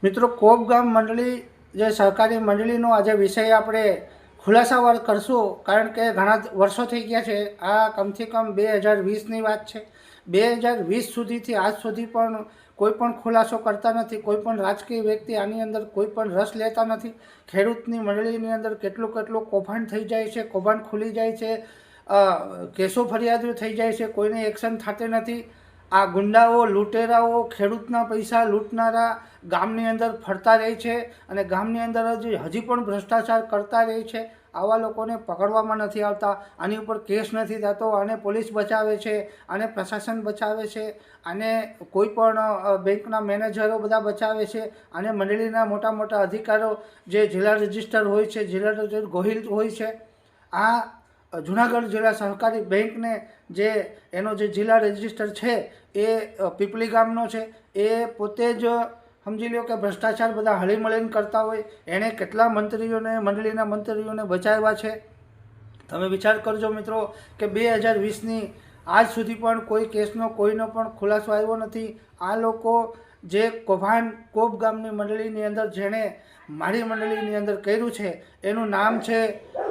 મિત્રો કોપ ગામ મંડળી જે સહકારી મંડળીનો આજે વિષય આપણે ખુલાસાવાર કરશું, કારણ કે ઘણા વર્ષો થઈ ગયા છે. આ કમથી કમ 2020ની વાત છે. 2020 સુધીથી આજ સુધી પણ કોઈ પણ ખુલાસો કરતા નથી. કોઈ પણ રાજકીય વ્યક્તિ આની અંદર કોઈ પણ રસ લેતા નથી. ખેડૂતની મંડળીની અંદર કેટલું કૌભાંડ થઈ જાય છે, કૌભાંડ ખુલી જાય છે, કેસો ફરિયાદો થઈ જાય છે, કોઈને એક્શન થતી નથી. આ ગુંડાઓ, લૂંટેરાઓ, ખેડૂતના પૈસા લૂંટનારા ગામની અંદર ફરતા રહે છે અને ગામની અંદર હજી પણ ભ્રષ્ટાચાર કરતા રહે છે. આવા લોકોને પકડવામાં નથી આવતા. આની ઉપર કેસ નથી થતો. આને પોલીસ બચાવે છે, આને પ્રશાસન બચાવે છે, આને કોઈ પણ બેંકના મેનેજરો બધા બચાવે છે, આને મંડળીના મોટા મોટા અધિકારીઓ જે જિલ્લા રજિસ્ટર હોય છે, જિલ્લા રજિસ્ટર ગોહિલ હોય છે. આ જુનાગઢ જિલ્લા સહકારી બેંકને જે એનો જે જિલ્લા રજિસ્ટર છે એ પીપળી ગામનો છે. એ પોતે જ સમજી લો કે ભ્રષ્ટાચાર બધા હળીમળીને કરતા હોય. એણે કેટલા મંત્રીઓને, મંડળીના મંત્રીઓને બચાવ્યા છે. તમે વિચાર કરજો મિત્રો કે 2020ની આજ સુધી પણ કોઈ કેસનો કોઈનો પણ ખુલાસો આવ્યો નથી. આ લોકો જે કૌભાંડ કોપ ગામની મંડળીની અંદર જેણે મારી મંડળીની અંદર કર્યું છે એનું નામ છે,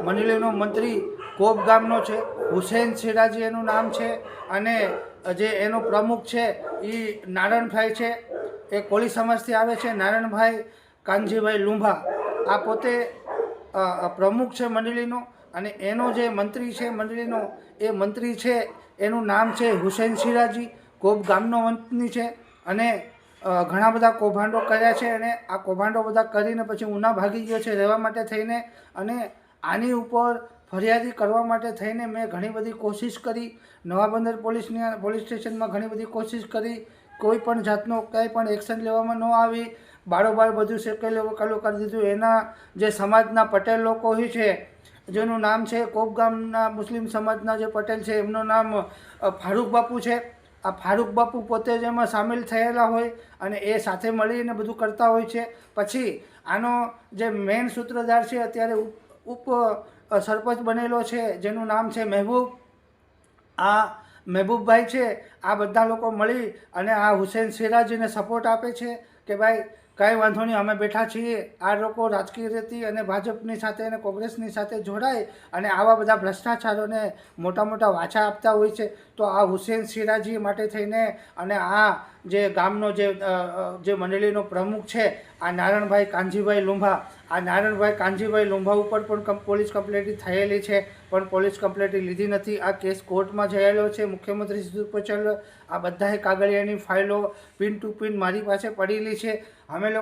મંડળીનો મંત્રી કોપ ગામનો છે, હુસૈન સિરાજી એનું નામ છે. અને જે એનો પ્રમુખ છે એ નારણભાઈ છે, એ કોળી સમાજથી આવે છે. નારણભાઈ કાનજીભાઈ લુંભા આ પોતે પ્રમુખ છે મંડળીનો. અને એનો જે મંત્રી છે મંડળીનો, એ મંત્રી છે એનું નામ છે હુસૈન સિરાજી, કોપ ગામનો વતની છે. અને ઘણા બધા કૌભાંડો કર્યા છે. અને આ કૌભાંડો બધા કરીને પછી ઉના ભાગી ગયો છે રહેવા માટે થઈને. અને આની ઉપર ફરિયાદી કરવા માટે થઈને મેં ઘણી બધી કોશિશ કરી. નવાબંદર પોલીસ સ્ટેશનમાં ઘણી બધી કોશિશ કરી. કોઈ પણ જાતનો કંઈ પણ એક્શન લેવામાં ન આવી. બારોબાર બધું શેકેલું કરી દીધું. એના જે સમાજના પટેલ લોકો હોય છે, જેનું નામ છે કોપ ગામના મુસ્લિમ સમાજના જે પટેલ છે એમનું નામ ફારૂક બાપુ છે. આ ફારૂક બાપુ પોતે જ એમાં સામેલ થયેલા હોય અને એ સાથે મળીને બધું કરતા હોય છે. પછી આનો જે મેઇન સૂત્રધાર છે અત્યારે ઉપ સરપંચ બનેલો છે, જેનું નામ છે મહેબૂબ. આ મહેબૂબભાઈ છે. આ બધા લોકો મળી અને આ હુસૈન સિરાજીને સપોર્ટ આપે છે કે ભાઈ કાંઈ વાંધો નહીં, અમે બેઠા છીએ. આ લોકો રાજકીય રીતે અને ભાજપની સાથે અને કોંગ્રેસની સાથે જોડાય અને આવા બધા ભ્રષ્ટાચારોને મોટા મોટા વાચા આપતા હોય છે. તો આ હુસૈન સિરાજી માટે થઈને અને આ જે ગામનો જે મંડળીનો પ્રમુખ છે, આ નારણભાઈ કાનજીભાઈ લુંભા, આ નારણભાઈ કાનજીભાઈ લુંભા ઉપર પણ પોલીસ કમ્પ્લેન્ટ થયેલી છે, પણ પોલીસ કમ્પ્લેન્ટ લીધી નથી. આ કેસ કોર્ટમાં જયેલો છે, મુખ્યમંત્રી સુધી પહોંચેલો. આ બધાએ કાગળિયાની ફાઇલો પિન ટુ પિન મારી પાસે પડેલી છે. અમે લોકો